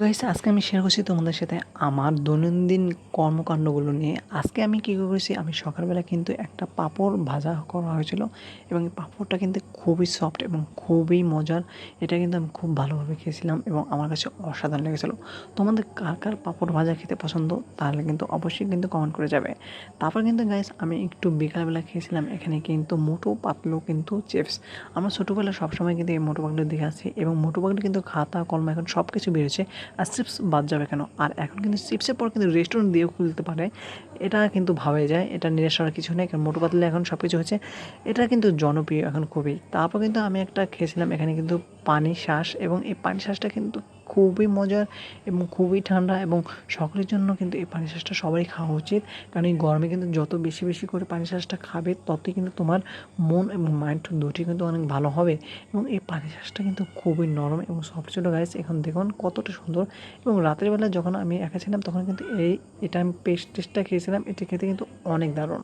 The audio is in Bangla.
গাইস আজকে আমি শেয়ার করছি তোমাদের সাথে আমার দৈনন্দিন কর্মকাণ্ডগুলো নিয়ে। আজকে আমি কী করেছি, আমি সকালবেলা কিন্তু একটা পাঁপড় ভাজা করা হয়েছিল এবং এই পাঁপড়টা কিন্তু খুবই সফট এবং খুবই মজার। এটা কিন্তু আমি খুব ভালোভাবে খেয়েছিলাম এবং আমার কাছে অসাধারণ লেগেছিলো। তোমাদের কার কার পাঁপড় ভাজা খেতে পছন্দ তাহলে কিন্তু অবশ্যই কিন্তু কমেন্ট করে যাবে। তারপর কিন্তু গাইস আমি একটু বিকালবেলা খেয়েছিলাম এখানে কিন্তু মোটু পাতলু কিন্তু চিপস। আমরা ছোটোবেলায় সবসময় কিন্তু এই মোটু পাতলু দেখে আসছি এবং মোটু পাতলু কিন্তু খাতা কলম এখন সব কিছু বেরিয়েছে, আর চিপস বাদ যাবে কেন? আর এখন কিন্তু চিপসের পর কিন্তু রেস্টুরেন্ট দিয়েও খুলতে পারে। এটা কিন্তু ভাবাই যায়, এটা নিরাশ হওয়ার কিছু নেই, কারণ মোটু পাতলু এখন সব কিছু হয়েছে। এটা কিন্তু জনপ্রিয় এখন খুবই। তারপর কিন্তু আমি একটা খেয়েছিলাম এখানে কিন্তু পানি শ্বাস, এবং এই পানি শ্বাসটা কিন্তু খুবই মজার এবং খুবই ঠান্ডা, এবং সকলের জন্য কিন্তু এই পানি শ্বাসটা সবারই খাওয়া উচিত। কারণ এই গরমে কিন্তু যত বেশি বেশি করে পানি শ্বাসটা খাবে ততই কিন্তু তোমার মন এবং মাইন্ড দুটোই কিন্তু অনেক ভালো হবে। এবং এই পানি শ্বাসটা কিন্তু খুবই নরম এবং সফট ছিল গাইস। এখন দেখুন কতটা সুন্দর। এবং রাতের বেলা যখন আমি একা ছিলাম তখন কিন্তু এটা আমি পেস্ট টেস্টটা খেয়েছিলাম, এটা খেতে কিন্তু অনেক দারুণ।